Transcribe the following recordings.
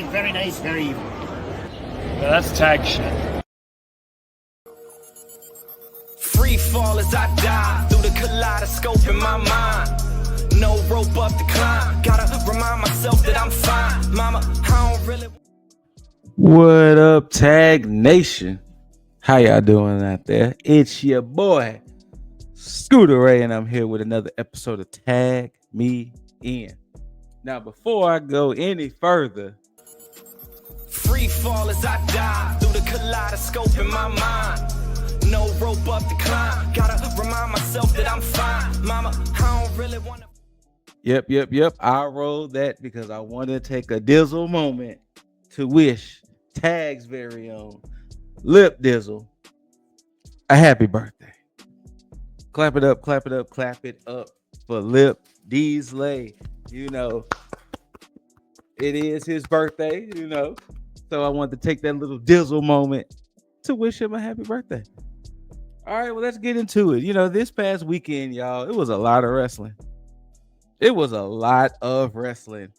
right, very nice, very evil. Yeah, that's tag shit. Free fall as I die through the kaleidoscope in my mind. No rope up to climb. Gotta remind myself that I'm fine. Mama, I don't really. What up, Tag Nation? How y'all doing out there? It's your boy, ScooterRay, and I'm here with another episode of Tag Me In. Now, before I go any further, Free fall as I die through the kaleidoscope in my mind. No rope up to climb. Gotta remind myself that I'm fine. Mama, I don't really wanna. Yep. I rolled that because I want to take a Dizzle moment to wish Tag's very own Lip Dizzle a happy birthday. Clap it up for Lip Deasley. You know, it is his birthday, you know. So I wanted to take that little Dizzle moment to wish him a happy birthday. All right, well, let's get into it. You know, this past weekend, y'all, it was a lot of wrestling.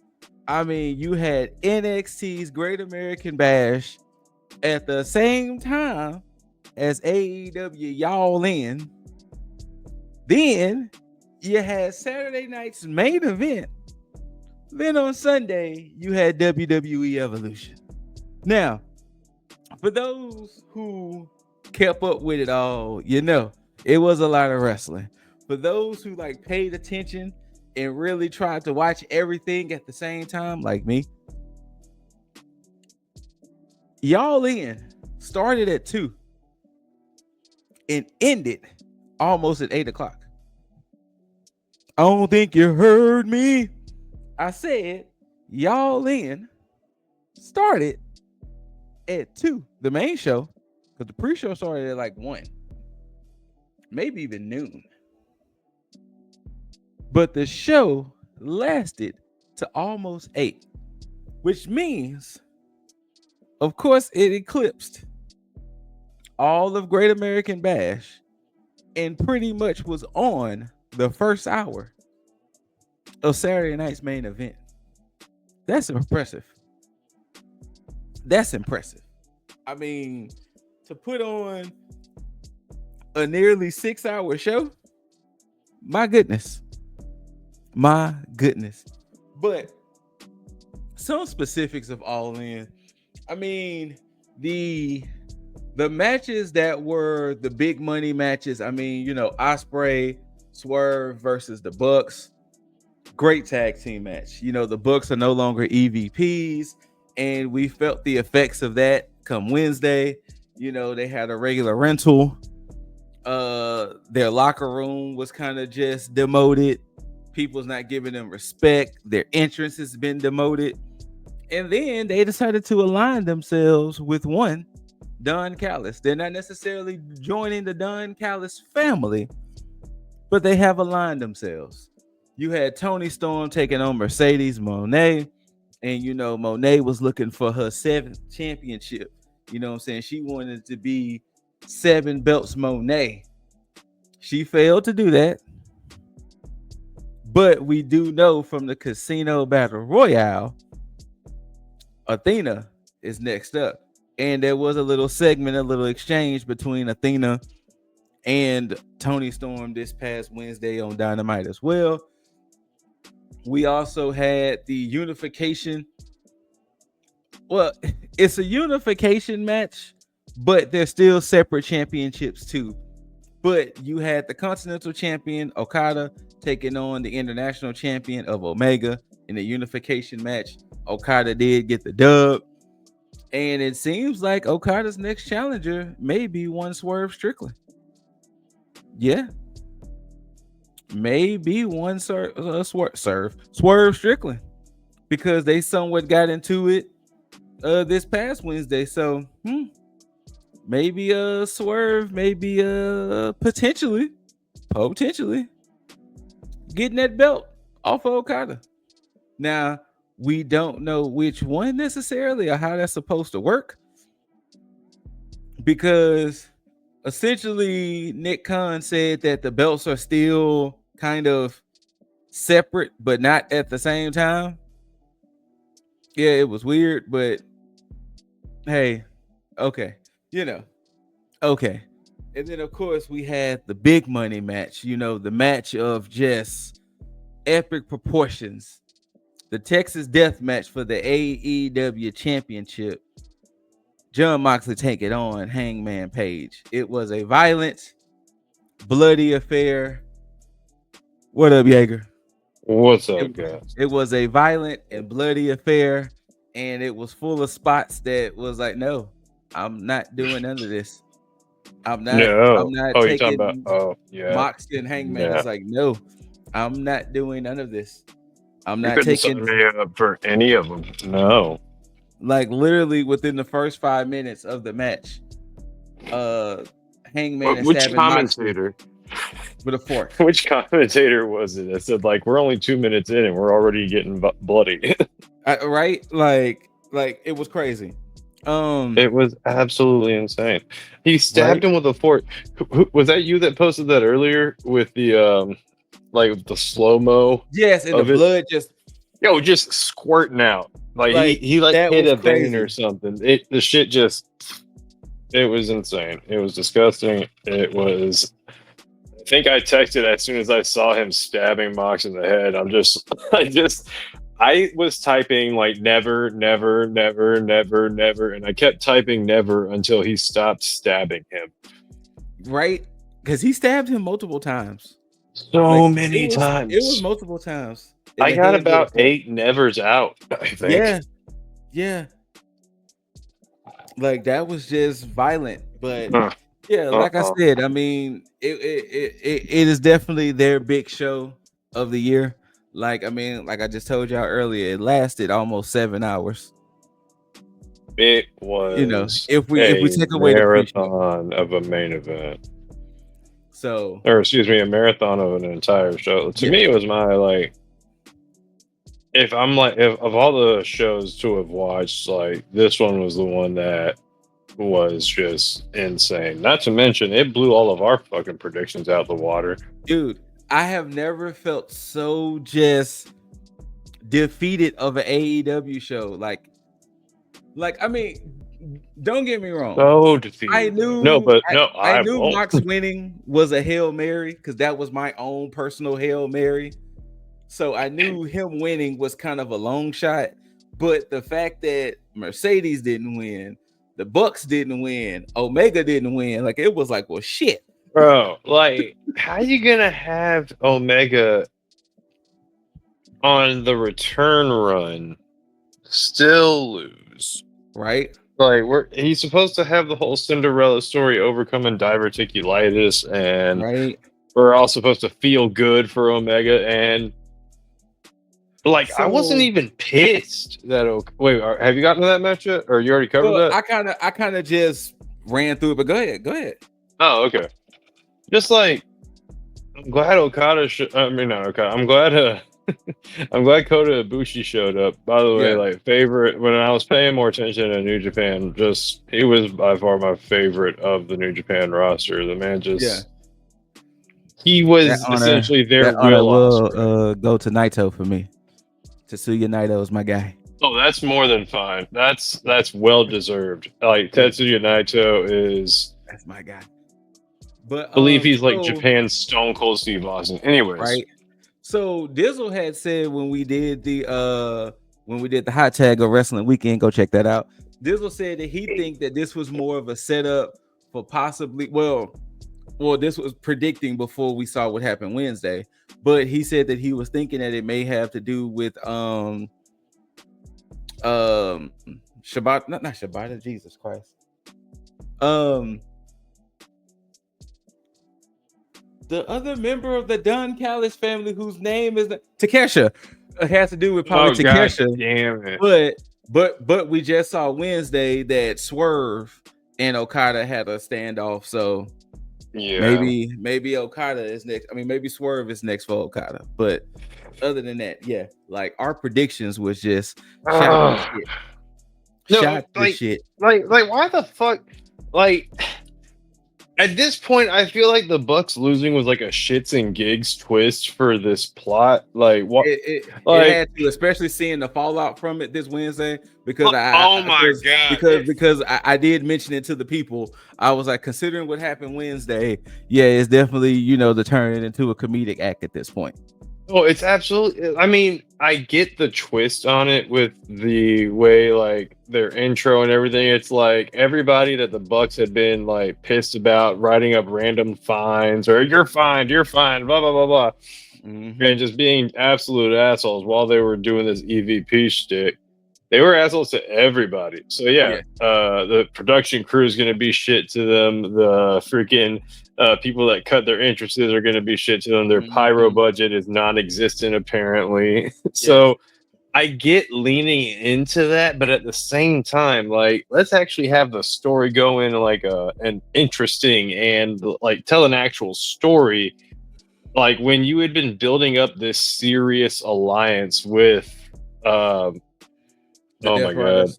I mean, you had NXT's Great American Bash at the same time as AEW Y'all In. Then you had Saturday night's main event. Then on Sunday, you had WWE Evolution. Now, for those who kept up with it all, you know, it was a lot of wrestling. For those who like paid attention and really tried to watch everything at the same time, like me, Y'all In started at 2 and ended almost at 8 o'clock. I don't think you heard me. I said Y'all In started at 2, the main show, because the pre-show started at like 1, maybe even noon. But the show lasted to almost 8, which means, of course, it eclipsed all of Great American Bash and pretty much was on the first hour of Saturday night's main event. That's impressive. I mean, to put on a nearly 6-hour show, my goodness. But some specifics of All In. I mean, the matches that were the big money matches. I mean, you know, Ospreay, Swerve versus the Bucks. Great tag team match. You know, the Bucks are no longer EVPs, and we felt the effects of that come Wednesday. You know, they had a regular rental. Their locker room was kind of just demoted. People's not giving them respect. Their entrance has been demoted. And then they decided to align themselves with one, Don Callis. They're not necessarily joining the Don Callis family, but they have aligned themselves. You had Toni Storm taking on Mercedes Moné. And, you know, Moné was looking for her 7th championship. You know what I'm saying? She wanted to be 7 belts Moné. She failed to do that. But we do know from the Casino Battle Royale, Athena is next up. And there was a little segment, a little exchange between Athena and Toni Storm this past Wednesday on Dynamite as well. We also had the unification. Well, it's a unification match, but they're still separate championships too. But you had the Continental Champion Okada taking on the International Champion of Omega in the unification match. Okada did get the dub. And it seems like Okada's next challenger may be one Swerve Strickland. Yeah. Maybe one Swerve Strickland. Because they somewhat got into it this past Wednesday. So, maybe Swerve, maybe potentially getting that belt off of Okada. Now, we don't know which one necessarily or how that's supposed to work, because essentially Nick Khan said that the belts are still kind of separate but not at the same time. Yeah, it was weird, but hey, okay, okay. And then of course we had the big money match. The match of just epic proportions. The Texas Death Match for the AEW Championship. John Moxley take it on Hangman Page. It was a violent, bloody affair. What up, Jaeger? What's up, guys? It was a violent and bloody affair, and it was full of spots that was like, no, I'm not doing none of this. I'm not No. Oh, you're talking taking about? Oh, yeah. Moxley and Hangman. Yeah. It's like, no, I'm not doing none of this. I'm You not couldn't taking sign me up for any of them. No. like literally within the first 5 minutes of the match. Hangman and Which stabbing commentator? Moxley with a fork. Which commentator was it that said like we're only 2 minutes in and we're already getting bloody? Right? Like it was crazy. It was absolutely insane. He stabbed Right? him with a fork. Was that you that posted that earlier with the like the slow mo Yes, and the of it? blood just Just squirting out. Like he like that hit was a vein crazy. or something. The shit just it was insane. It was disgusting. It was. I think I texted as soon as I saw him stabbing Mox in the head. I was typing like never, never, never, never, never, and I kept typing never until he stopped stabbing him. Right? Because he stabbed him multiple times. So many times. It was multiple times. I got about 8 nevers out, I think. Yeah. Like that was just violent. But yeah, like I said, I mean, it is definitely their big show of the year. Like, I mean, like I just told y'all earlier, it lasted almost 7 hours. It was if we take away the marathon of a main event. So, or excuse me, a marathon of an entire show. To me, it was my like. If of all the shows to have watched, like this one was the one that was just insane. Not to mention, it blew all of our fucking predictions out the water. Dude, I have never felt so just defeated of an AEW show. Like I mean, don't get me wrong. So defeated. I knew Mox winning was a Hail Mary because that was my own personal Hail Mary. So I knew him winning was kind of a long shot. But the fact that Mercedes didn't win, the Bucks didn't win, Omega didn't win, like it was like, well, shit. Bro, like, how you gonna have Omega on the return run still lose? Right? Like, he's supposed to have the whole Cinderella story overcoming diverticulitis, and we're all supposed to feel good for Omega, and like, I wasn't even pissed that. Wait, have you gotten to that match yet, or you already covered that? I kind of just ran through it, but go ahead. Oh, okay. Just like, I'm glad Okada. I'm glad. I'm glad Kota Ibushi showed up. By the way, like favorite when I was paying more attention to New Japan, he was by far my favorite of the New Japan roster. The man he was essentially their Will Ospreay. Go to Naito for me. Tetsuya Naito is my guy. Oh, that's more than fine. That's well deserved. Like Tetsuya Naito that's my guy. But I believe he's like Japan's Stone Cold Steve Austin. Anyways, right. So Dizzle had said when we did the hot tag of Wrestling Weekend, go check that out. Dizzle said that he think that this was more of a setup for possibly well, this was predicting before we saw what happened Wednesday. But he said that he was thinking that it may have to do with Shabbat, not Shabbat, Jesus Christ. The other member of the Don Callis family, whose name is Takesha, has to do with probably Takesha. Damn it! But we just saw Wednesday that Swerve and Okada had a standoff. So maybe Okada is next. I mean, maybe Swerve is next for Okada. But other than that, like our predictions was just shot shit. Like why the fuck? Like At this point, I feel like the Bucks losing was like a shits and gigs twist for this plot. Like what? It had to, especially seeing the fallout from it this Wednesday, because because I did mention it to the people. I was like, considering what happened Wednesday, yeah, it's definitely the turning into a comedic act at this point. Oh, it's absolutely. I mean, I get the twist on it with the way like their intro and everything. It's like everybody that the Bucks had been like pissed about writing up random fines or you're fined, blah blah blah blah, and just being absolute assholes while they were doing this EVP shtick. They were assholes to everybody. So yeah. The production crew is going to be shit to them. The freaking people that cut their entrances are going to be shit to them. Their pyro budget is non-existent apparently. So I get leaning into that, but at the same time, like let's actually have the story go in like an interesting and like tell an actual story. Like when you had been building up this serious alliance with oh my god.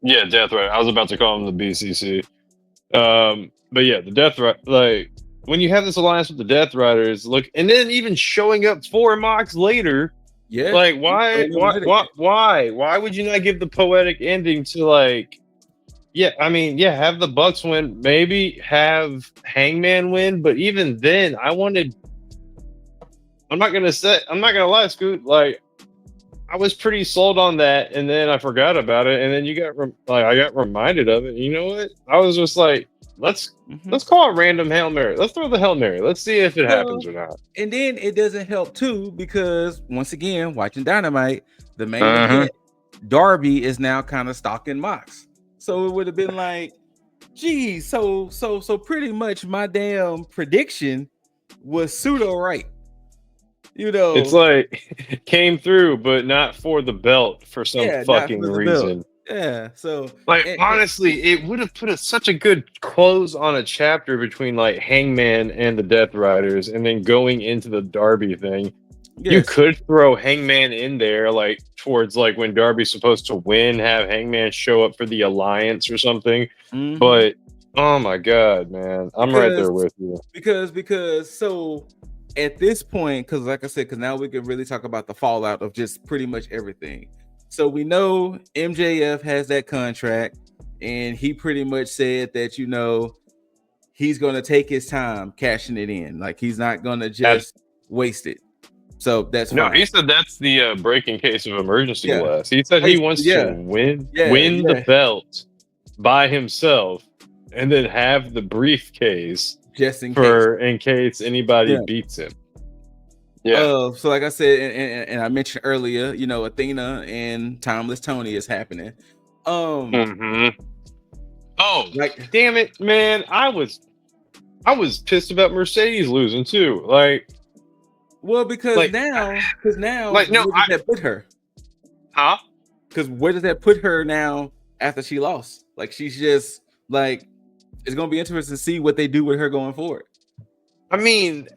Yeah, Death Rider. I was about to call him the BCC. But yeah, the Death Rider, like when you have this alliance with the Death Riders, look, and then even showing up 4 mocks later, like why would you not give the poetic ending to like, have the Bucks win, maybe have Hangman win, but even then, I'm not gonna lie, Scoot, like I was pretty sold on that, and then I forgot about it, and then I got reminded of it. You know what? I was just like, let's call a random Hail Mary. Let's throw the Hail Mary. Let's see if it happens or not. And then it doesn't help too, because once again, watching Dynamite, the main event, Darby is now kind of stalking Mox. So it would have been like, geez, so pretty much my damn prediction was pseudo right. It's like came through, but not for the belt for some fucking reason. Yeah, so like honestly, it would have put such a good close on a chapter between like Hangman and the Death Riders, and then going into the Darby thing. Yes. You could throw Hangman in there, like towards like when Darby's supposed to win, have Hangman show up for the Alliance or something. But oh my god, man, I'm right there with you. Because so. At this point, because like I said, because now we can really talk about the fallout of just pretty much everything. So we know MJF has that contract, and he pretty much said that he's going to take his time cashing it in. Like he's not going to just waste it. So that's fine. He said that's the breaking case of emergency glass. He said he wants to win the belt by himself, and then have the briefcase. Just in case anybody beats him. So like I said, and I mentioned earlier, Athena and Timeless Tony is happening. Oh, like damn it, man! I was pissed about Mercedes losing too. Like, well, because now, like, no, where does that put her? Huh? Because where does that put her now after she lost? Like, she's just like. It's going to be interesting to see what they do with her going forward. I mean,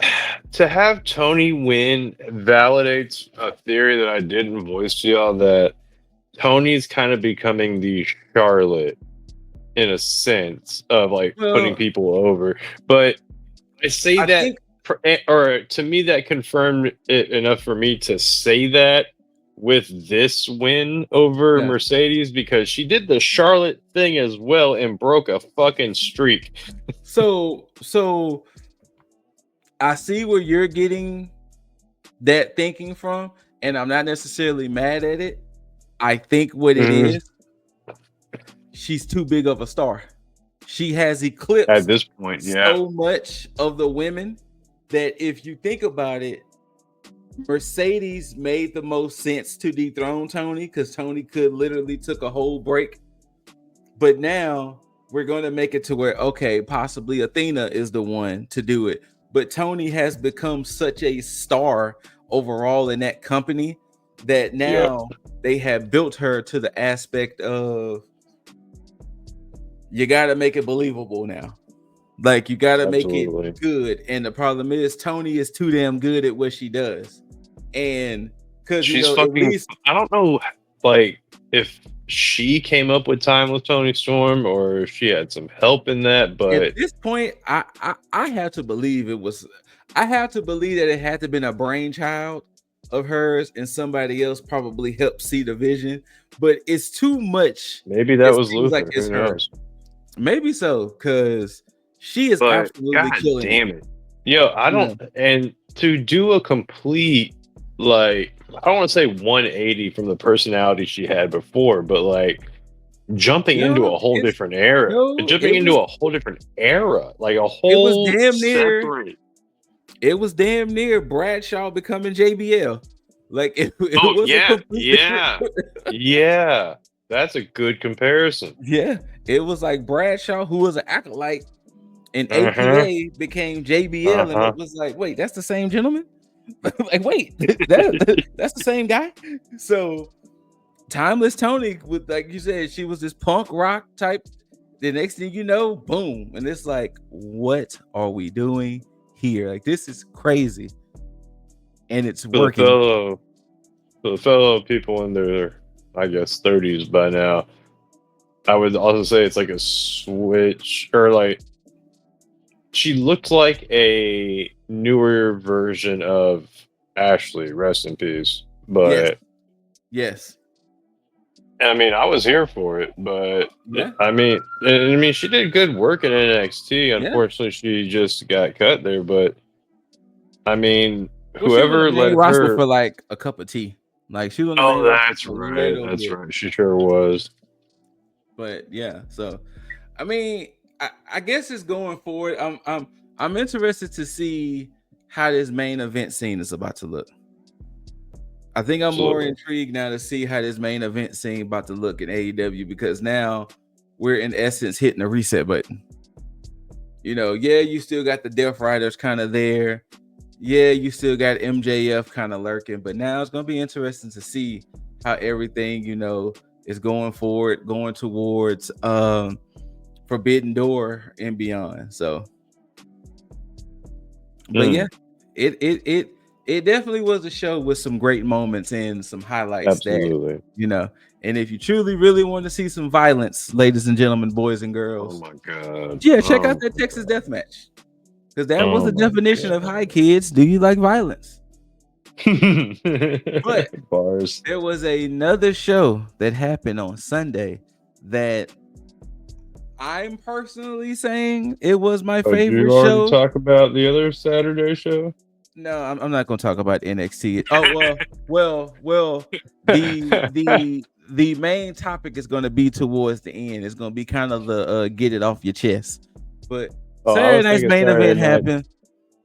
to have Tony win validates a theory that I didn't voice to y'all, that Tony's kind of becoming the Charlotte in a sense of like putting people over. But I say or to me, that confirmed it enough for me to say that with this win over Mercedes, because she did the Charlotte thing as well and broke a fucking streak. So I see where you're getting that thinking from, and I'm not necessarily mad at it. I think what it is, she's too big of a star. She has eclipsed at this point so much of the women that if you think about it, Mercedes made the most sense to dethrone Tony, because Tony could literally took a whole break. But now we're going to make it to where, okay, possibly Athena is the one to do it. But Tony has become such a star overall in that company that now they have built her to the aspect of you got to make it believable now. Like you got to make it good. And the problem is Tony is too damn good at what she does. And because she's fucking, I don't know, like if she came up with Timeless Tony Storm or if she had some help in that. But at this point, I have to believe it was. I have to believe that it had to been a brainchild of hers, and somebody else probably helped see the vision. But it's too much. maybe that It was seems like Luther. it's Who her. knows? Maybe so, because she is But absolutely God killing damn it. Yo, I don't and to do a complete like I don't want to say 180 from the personality she had before, but like jumping into No, a whole it's different era. no. Jumping into a whole different era. Like a It was whole damn near. separate. It was damn near Bradshaw becoming JBL. Like it Oh was a yeah, complete yeah. Yeah. That's a good comparison. yeah. It was like Bradshaw, who was an acolyte, and Uh-huh. APA became JBL, and Uh-huh. it was like, wait, that's the same gentleman? Like, wait, that's the same guy. So Timeless Tony, with like you said, she was this punk rock type. The next thing you know, boom, and it's like, what are we doing here? Like, this is crazy, and it's For working. the fellow people in their, I guess, 30s by now, I would also say it's like a switch, or like she looked like a newer version of Ashley, rest in peace. Yes, But yes, I mean, I was here for it, but yeah, I mean, she did good work in NXT. yeah. Unfortunately, she just got cut there. But I mean, Well, she was on the whoever main let roster her. for like a cup of tea. Like she was on the Oh, main roster that's for a right. little That's bit. right. She sure was. But yeah, so I mean, I guess it's going forward. I'm interested to see how this main event scene is about to look. I think I'm more Absolutely. intrigued now to see how this main event scene about to look in AEW, because now we're in essence hitting the reset button. You know, yeah, you still got the Death Riders kind of there. Yeah, you still got MJF kind of lurking, but now it's going to be interesting to see how everything, you know, is going forward, going towards Forbidden Door and beyond. So, but yeah, it definitely was a show with some great moments and some highlights that, Absolutely. you know, and if you truly really want to see some violence, ladies and gentlemen, boys and Oh girls, my god. yeah, check out Oh that my Texas god. death match, because that was Oh the my definition of, god. hi kids, do you like violence? But Bars. there was another show that happened on Sunday that I'm personally saying it was my Oh, did you favorite already show. talk about the other Saturday show? No, I'm not going to talk about NXT. Oh well. The main topic is going to be towards the end. It's going to be kind of the get it off your chest. But Oh, I Saturday was night's thinking main Saturday event night. happened.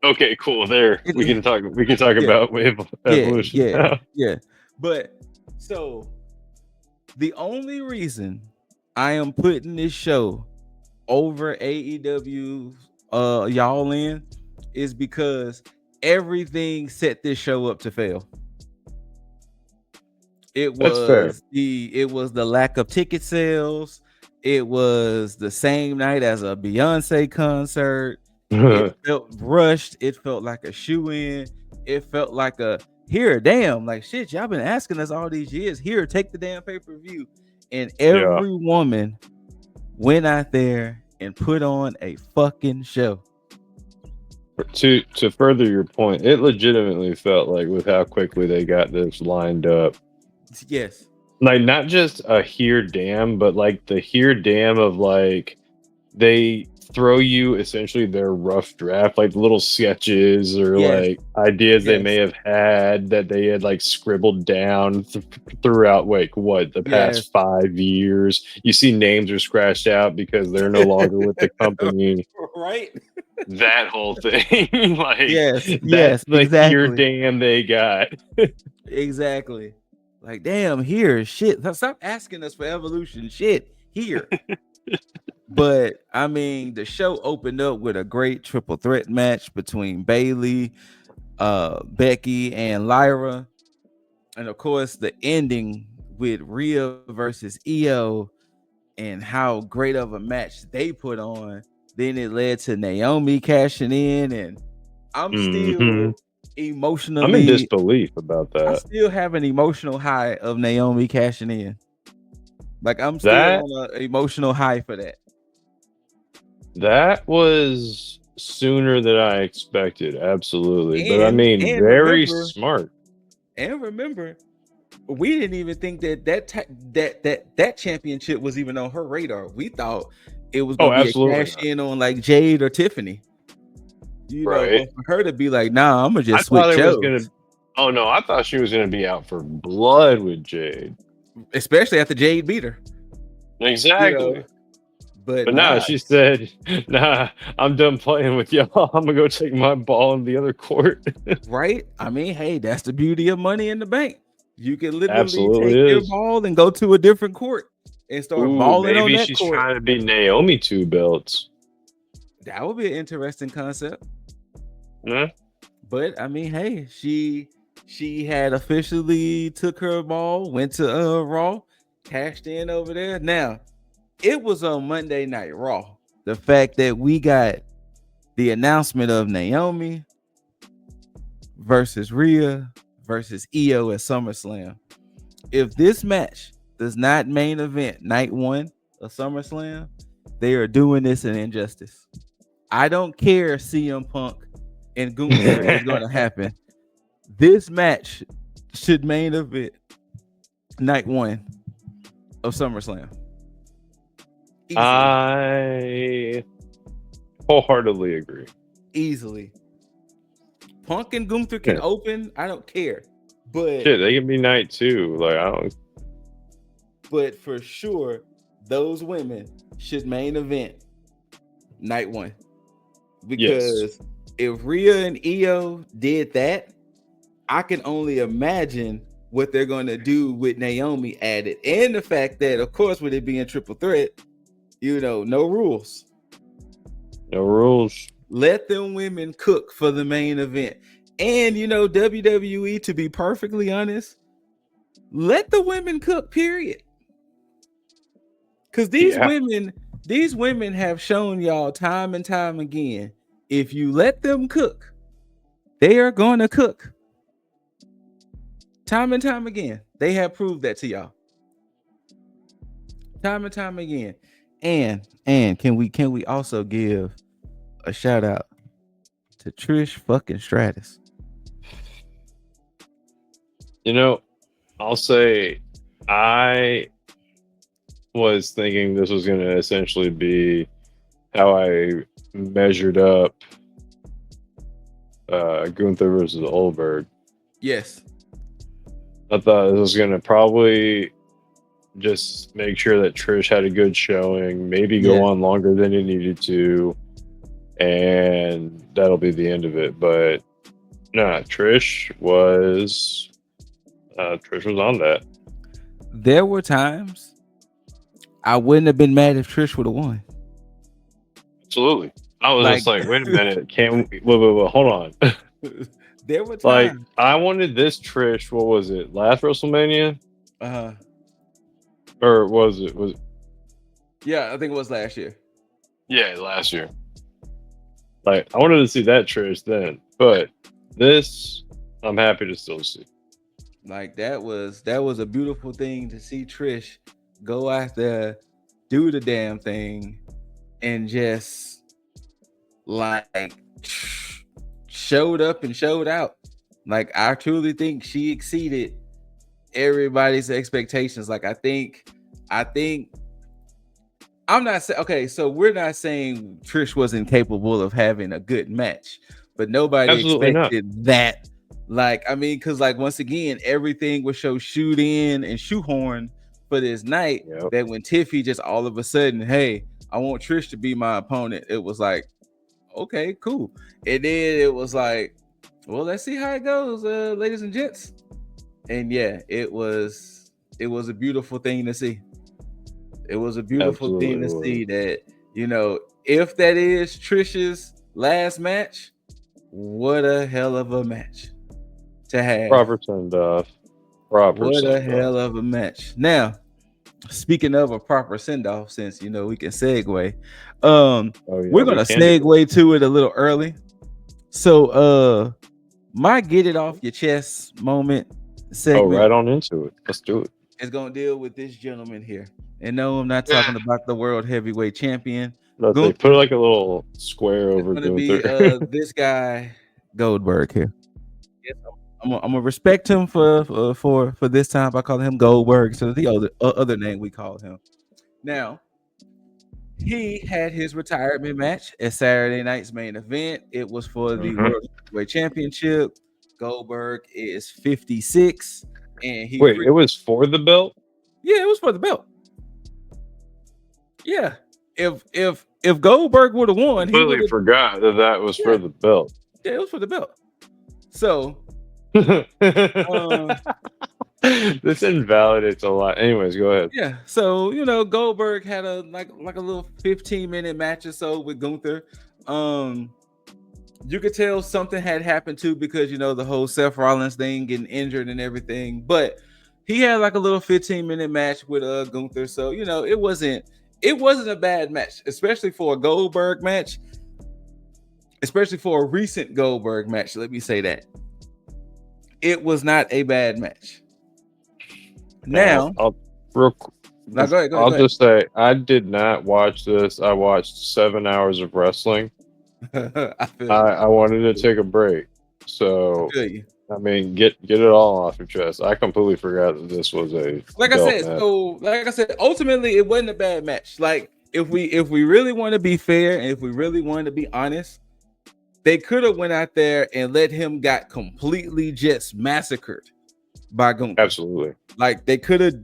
Okay, cool. There we can talk. We can talk Yeah, about Wave Evolution now. yeah. But so the only reason I am putting this show over AEW y'all in is because everything set this show up to fail. It That's fair. was the lack of ticket sales. It was the same night as a Beyonce concert. It felt rushed. It felt like a shoe-in. It felt like a here, damn, like shit. Y'all been asking us all these years. Here, take the damn pay-per-view. And every woman went out there and put on a fucking show. To further your point, it legitimately felt like with how quickly they got this lined up. Yes. Like not just a here damn, but like the here damn of like they throw you essentially their rough draft, like little sketches or like ideas they may have had that they had like scribbled down throughout the past 5 years. You see names are scratched out because they're no longer with the company. Right. That whole thing. Like yes, that's the exactly. here damn they got. Exactly. Like, damn, here, shit. Stop asking us for evolution. Shit, here. But I mean, the show opened up with a great triple threat match between Bayley, Becky, and Lyra. And of course, the ending with Rhea versus Io and how great of a match they put on. Then it led to Naomi cashing in, and I'm still emotionally. I'm in disbelief about that. I still have an emotional high of Naomi cashing in. Like I'm still That on an emotional high for that. that was sooner than I expected, absolutely. But I And mean, and very remember, smart. and remember, we didn't even think that championship was even on her radar. We thought it was Oh, gonna be a absolutely cash not. in on like Jade or Tiffany. Right. But for her to be like, nah, I'm gonna I just switch thought it was gonna. shows. Oh no, I thought she was gonna be out for blood with Jade. Especially after Jade beat her. Exactly. But But nah, nah, she said, "Nah, I'm done playing with y'all. I'm gonna go take my ball in the other court." right? I mean, hey, that's the beauty of Money in the Bank. You can literally Absolutely take your is. ball and go to a different court and start Ooh, balling on maybe that she's court. trying to be Naomi 2 belts. That would be an interesting concept. Huh? But I mean, hey, she had officially took her ball, went to Raw, cashed in over there. Now, it was on Monday Night Raw. The fact that we got the announcement of Naomi versus Rhea versus Io at SummerSlam. If this match does not main event night 1 of SummerSlam, they are doing this an injustice. I don't care CM Punk and Gunther is going to happen. This match should main event night 1 of SummerSlam. Easily. I wholeheartedly agree. Easily. Punk and Gunther can open. I don't care. But shit, they can be night 2. Like I don't. But for sure, those women should main event night 1. Because if Rhea and Io did that, I can only imagine what they're going to do with Naomi added. And the fact that, of course, with it being triple threat, no rules. No rules. Let them women cook for the main event. And, WWE, to be perfectly honest, let the women cook, period. Because these women have shown y'all time and time again, if you let them cook, they are going to cook. Time and time again. They have proved that to y'all. Time and time again. And can we also give a shout out to Trish fucking Stratus? I'll say I was thinking this was going to essentially be how I measured up Gunther versus Goldberg. Yes. I thought this was going to probably just make sure that Trish had a good showing, maybe go on longer than it needed to, and that'll be the end of it. But nah, Trish was on that. There were times I wouldn't have been mad if Trish would have won. Absolutely. I was just like, wait a minute, wait, hold on. There were times. Like, I wanted this Trish, what was it, last WrestleMania? Or was it? Yeah, I think it was last year. Yeah, last year. Like, I wanted to see that Trish then, but this, I'm happy to still see. Like, that was a beautiful thing to see Trish go out there, do the damn thing, and just like showed up and showed out. Like, I truly think she exceeded everybody's expectations. Like, I think I'm not saying, okay, so we're not saying Trish wasn't capable of having a good match, but nobody expected that. Like, I mean, because like, once again, everything was so shoot in and shoehorn for this night that when Tiffy just all of a sudden, hey, I want Trish to be my opponent, it was like, okay, cool. And then it was like, well, let's see how it goes, ladies and gents. And yeah, it was a beautiful thing to see. It was a beautiful thing to see that, if that is Trish's last match, what a hell of a match to have. Proper send off. What a hell of a match. Now, speaking of a proper send off, since we can segue, we're gonna segue to it a little early. So, my get it off your chest moment segment. Oh, right on into it. Let's do it. It's gonna deal with this gentleman here. And no, I'm not talking about the world heavyweight champion. But they put Gunther like a little square is over going to be Gunther. this guy Goldberg here. Yes, I'm gonna respect him for this time by calling him Goldberg. So the other name we call him. Now he had his retirement match at Saturday night's main event. It was for the World Heavyweight Championship. Goldberg is 56, and he Wait, it was for the belt? Yeah, it was for the belt. Yeah, if Goldberg would have won, he Completely forgot that was for the belt. Yeah, it was for the belt. So this invalidates a lot. Anyways, go ahead. Yeah, so Goldberg had a like a little 15-minute match or so with Gunther. You could tell something had happened too because the whole Seth Rollins thing, getting injured and everything. But he had like a little 15-minute match with Gunther. So it wasn't a bad match, especially for a Goldberg match, especially for a recent Goldberg match. Let me say that it was not a bad match. Now, I'll just say I did not watch this. I watched 7 hours of wrestling. I wanted to take a break, so I mean, get it all off your chest. I completely forgot that this was a like I said. Ultimately, it wasn't a bad match. Like if we really want to be fair and if we really want to be honest, they could have went out there and let him got completely just massacred by Gunther. Absolutely. Like they could have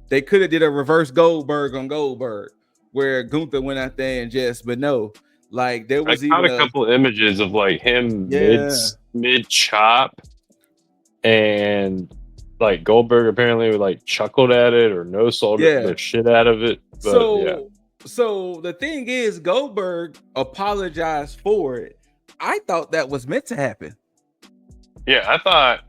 did a reverse Goldberg on Goldberg where Gunther went out there and but no. Like there was I caught a couple of images of like him mid chop, and like Goldberg apparently like chuckled at it or no sold the shit out of it. But, so the thing is, Goldberg apologized for it. I thought that was meant to happen. Yeah, but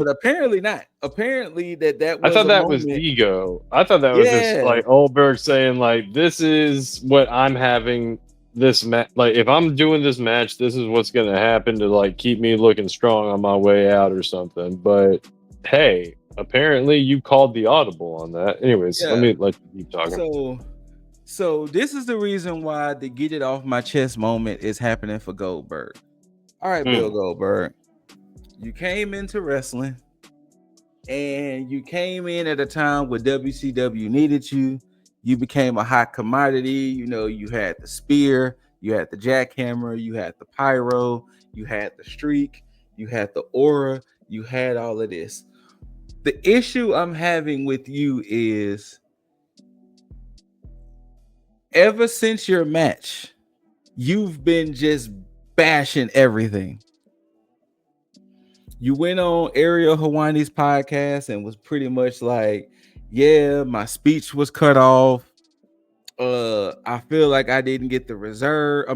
apparently not. Apparently that was. I thought that was ego. I thought that was just like Goldberg saying like, "This is what I'm having." This match, like if I'm doing this match, this is what's gonna happen to like keep me looking strong on my way out or something. But hey, apparently you called the audible on that. Anyways, let me let you keep talking. So this is the reason why the get it off my chest moment is happening for Goldberg. All right, Bill Goldberg, you came into wrestling and you came in at a time where WCW needed you. You became a hot commodity. You had the spear, you had the jackhammer, you had the pyro, you had the streak, you had the aura, you had all of this. The issue I'm having with you is ever since your match, you've been just bashing everything. You went on Ariel Hawani's podcast and was pretty much like, yeah, my speech was cut off. I feel like I didn't get the respect.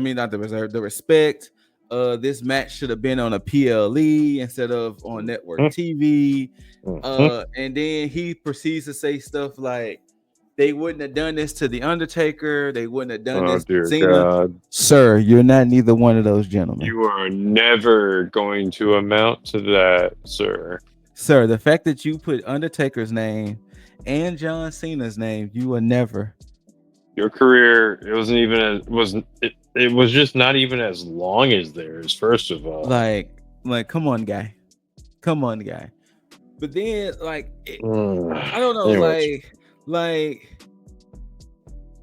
This match should have been on a PLE instead of on network TV. And then he proceeds to say stuff like, they wouldn't have done this to The Undertaker. They wouldn't have done this to Cena. God. Sir, you're not neither one of those gentlemen. You are never going to amount to that, sir. Sir, the fact that you put Undertaker's name and John Cena's name, you will never. Your career, it was just not even as long as theirs. First of all, like, come on, guy. But then, like, I don't know, like,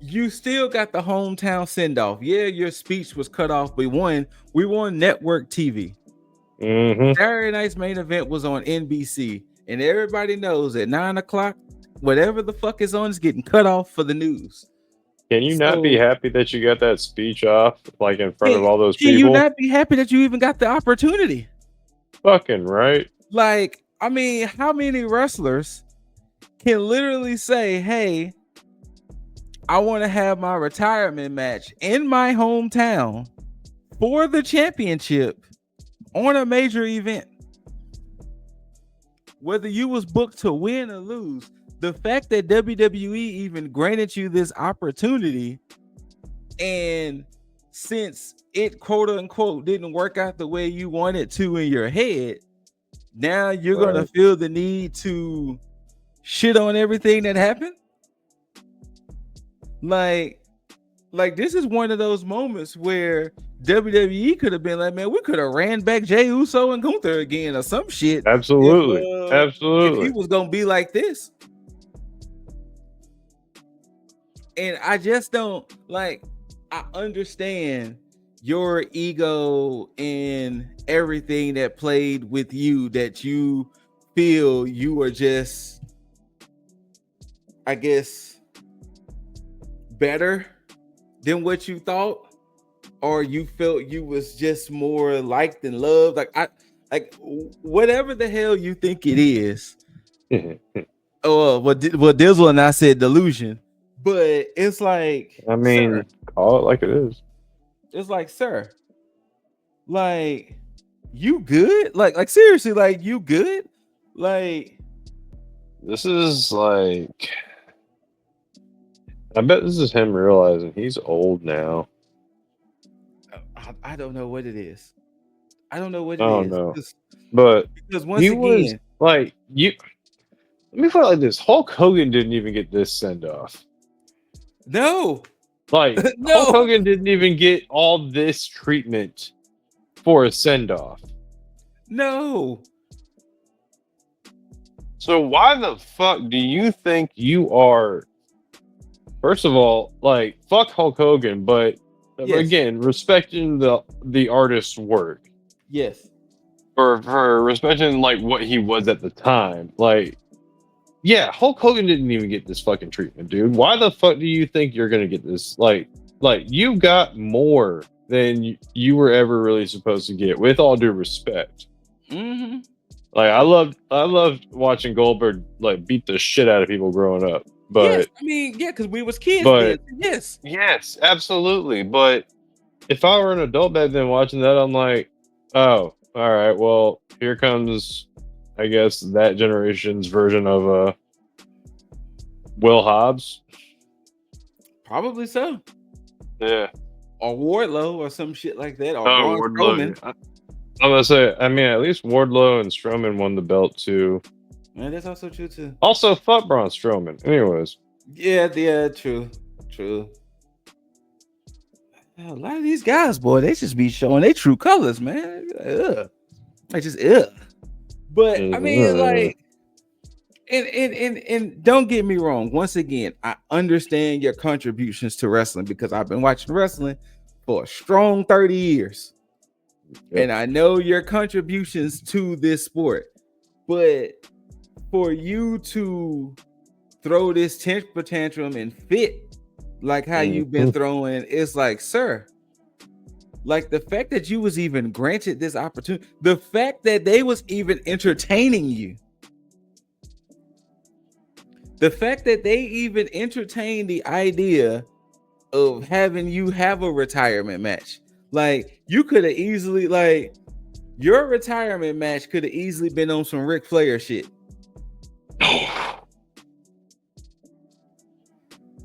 you still got the hometown send off. Yeah, your speech was cut off, but we won network TV. Saturday night's main event was on NBC, and everybody knows at 9:00, whatever the fuck is on is getting cut off for the news. Can you not be happy that you got that speech off, like in front of all those people? Can you not be happy that you even got the opportunity? Fucking right. Like, I mean, how many wrestlers can literally say, hey, I want to have my retirement match in my hometown for the championship on a major event? Whether you was booked to win or lose, the fact that WWE even granted you this opportunity, and since it quote unquote didn't work out the way you wanted to in your head, now you're gonna feel the need to shit on everything that happened. Like this is one of those moments where WWE could have been like, man, we could have ran back Jey Uso and Gunther again or some shit. Absolutely. If he was gonna be like this. And I just don't like, I understand your ego and everything that played with you, that you feel you were just, I guess, better than what you thought, or you felt you was just more liked and loved. Like whatever the hell you think it is. Well, Dizzle and I said delusion, but it's like, I mean, sir, call it like it is. it's like, sir, like, you good? Like seriously, like, you good? Like, This is like, I bet this is him realizing he's old now. I don't know what it is. I don't know what it Oh is. no, but Because once he again, was like, you. Let me put it like this: Hulk Hogan didn't even get this send off. no, Like no. Hulk Hogan didn't even get all this treatment for a send off. No. So why the fuck do you think you are? First of all, like, fuck Hulk Hogan, but Yes. again, respecting the artist's work, Yes. for respecting like what he was at the time. Like, yeah, Hulk Hogan didn't even get this fucking treatment, dude. Why the fuck do you think you're gonna get this? Like you got more than you were ever really supposed to get. With all due respect. Mm-hmm. Like, I loved watching Goldberg like beat the shit out of people growing up. But yes, I mean, yeah, because we was kids then. Yes. Yes, absolutely. But if I were an adult back then watching that, I'm like, oh, all right, well, here comes, I guess, that generation's version of Will Hobbs. Probably so. Yeah. Or Wardlow or some shit like that. Or Oh, Braun Wardlow. Strowman. I'm gonna say, I mean, at least Wardlow and Strowman won the belt too. Man, that's also true too. Also, fuck Braun Strowman. Anyways. Yeah, true. A lot of these guys, boy, they just be showing their true colors, man. Ugh. Like, just ugh. But I mean, like, and don't get me wrong. Once again, I understand your contributions to wrestling because I've been watching wrestling for a strong 30 years. Yep. And I know your contributions to this sport. But for you to throw this temper tantrum and fit like how you've been throwing, it's like, sir, like, the fact that you was even granted this opportunity, the fact that they was even entertaining you, the fact that they even entertained the idea of having you have a retirement match. Like, you could have easily, like, your retirement match could have easily been on some Ric Flair shit.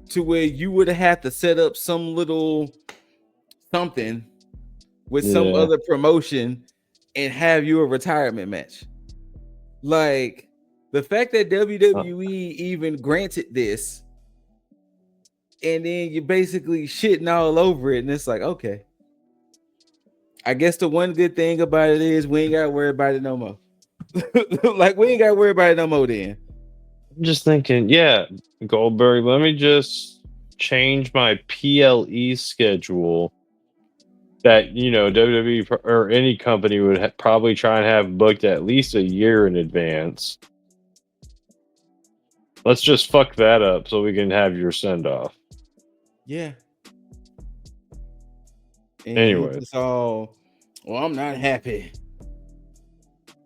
To where you would have had to set up some little something with some other promotion and have you a retirement match. Like, the fact that WWE even granted this, and then you're basically shitting all over it, and it's like, okay. I guess the one good thing about it is we ain't gotta worry about it no more. Like, we ain't gotta worry about it no more then. I'm just thinking, yeah, Goldberg, let me just change my PLE schedule that, you know, WWE or any company would probably try and have booked at least a year in advance. Let's just fuck that up so we can have your send off. Yeah. And anyway, it's all, well, I'm not happy.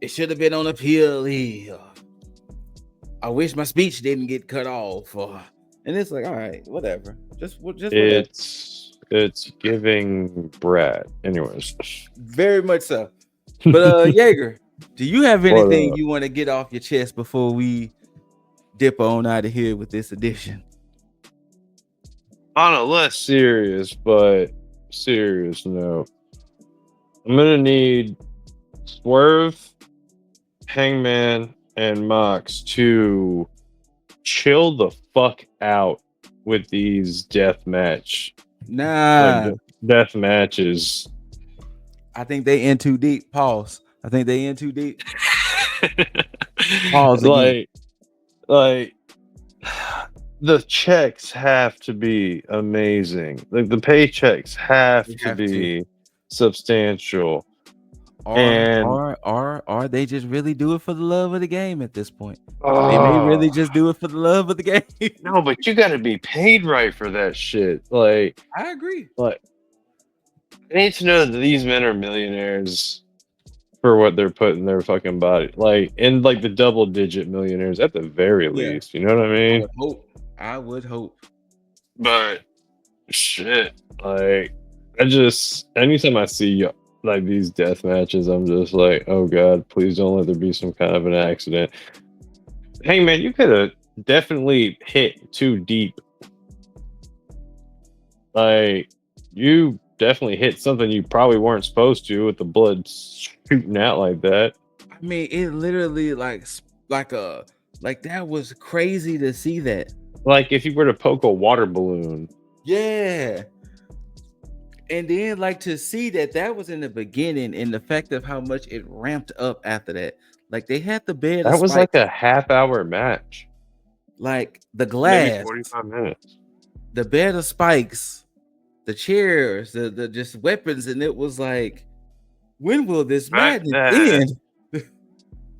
It should have been on a PLE. I wish my speech didn't get cut off. And it's like, all right, whatever. Just whatever. It's giving Brad. Anyways, very much so. But Jaeger, do you have anything you want to get off your chest before we dip on out of here with this edition? On a less serious but serious note, I'm gonna need Swerve, Hangman, and Mox to chill the fuck out with these death matches. Nah, I think they in too deep. Pause. I think they in too deep. Pause again. Like the checks have to be amazing. Like the paychecks have to be substantial. Or they just really do it for the love of the game at this point. They may really just do it for the love of the game. No, but you got to be paid right for that shit. Like, I agree. Like, I need to know that these men are millionaires for what they're putting their fucking body, like, in like the double-digit millionaires at the very least. You know what I mean? I would hope. But shit, like, anytime I see like these death matches, I'm just like, oh god, please don't let there be some kind of an accident. Hey man, you could have definitely hit too deep. Like, you definitely hit something you probably weren't supposed to with the blood shooting out like that. I mean, it literally like that was crazy to see that. Like if you were to poke a water balloon. Yeah. And then like to see that was in the beginning, and the fact of how much it ramped up after that. Like they had the bed. That was like a half-hour match. Like the glass, maybe 45 minutes. The bed of spikes, the chairs, the just weapons, and it was like, when will this madness end?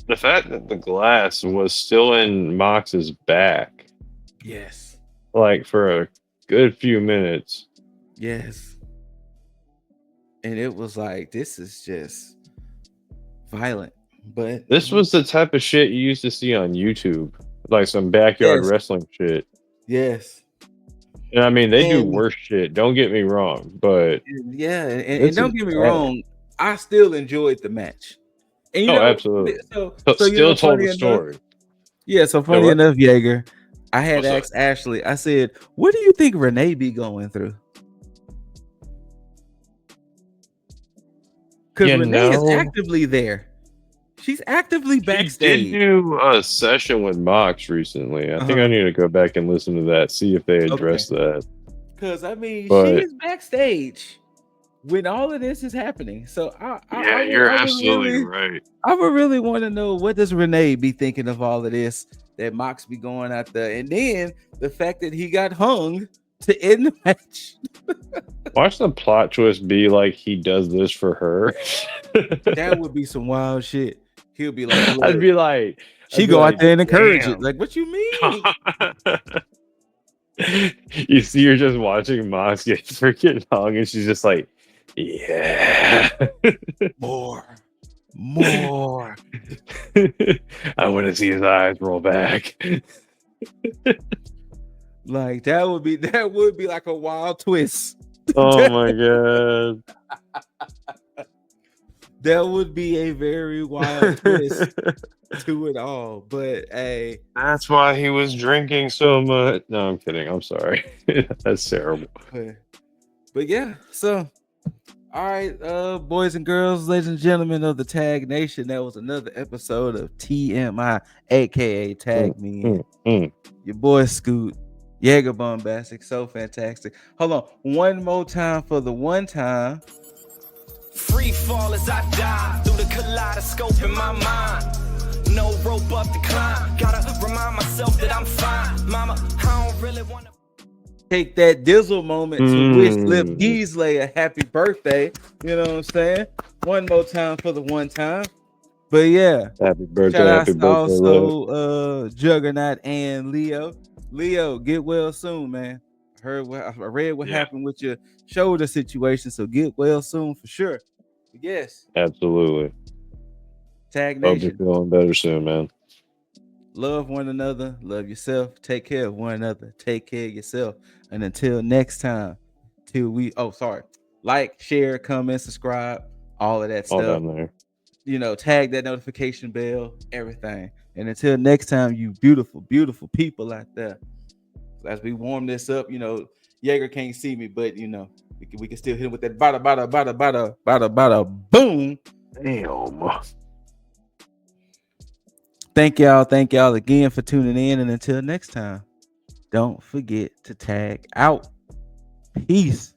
The fact that the glass was still in Mox's back. Yes. Like for a good few minutes. Yes. And it was like, this is just violent. But this was the type of shit you used to see on YouTube. Like some backyard wrestling shit. Yes. And I mean, they do worse shit. Don't get me wrong, but yeah, and don't get me wrong, I still enjoyed the match. And you know, absolutely. So still told the story. Yeah, so funny enough, Jaeger, I had asked Ashley. I said, "What do you think Renee be going through?" Because Renee is actively there. She's actively backstage. She did do a session with Mox recently. I think I need to go back and listen to that, see if they address that. Because I mean, she is backstage when all of this is happening. So you're absolutely right. I would really want to know, what does Renee be thinking of all of this that Mox be going out there, and then the fact that he got hung to end the match. Watch the plot twist be like he does this for her. That would be some wild shit. He'll be like, look, I'd be like, she go out there and encourage it. Like, what you mean? You see her just watching Mox get freaking hung, and she's just like, yeah, more. I want to see his eyes roll back. Like that would be like a wild twist. Oh my god. That would be a very wild twist to it all. But hey, that's why he was drinking so much. No, I'm kidding. I'm sorry. That's terrible. But yeah, so all right, boys and girls, ladies and gentlemen of the Tag Nation, that was another episode of T.M.I, aka Tag Me In. Your boy Scoot, Jaeger Bombastic, so fantastic. Hold on, one more time for the one time. Free fall as I die through the kaleidoscope in my mind. No rope up to climb. Gotta remind myself that I'm fine. Mama, I don't really want to take that Dizzle moment to wish Lip Geesley a happy birthday. You know what I'm saying? One more time for the one time. But yeah, happy birthday. Shout out happy birthday, also Juggernaut and Leo. Leo, get well soon, man. I read what happened with your shoulder situation, so get well soon for sure. But yes, absolutely. Tag Nation, hope you're feeling better soon, man. Love one another, love yourself, take care of one another, take care of yourself, and until next time, like, share, comment, subscribe, all of that stuff. All down there. You know, tag that notification bell, everything. And until next time, you beautiful, beautiful people out there. As we warm this up, you know, Jaeger can't see me, but you know, we can still hit him with that bada boom. Damn. Thank y'all again for tuning in, and until next time. don't forget to tag out. Peace.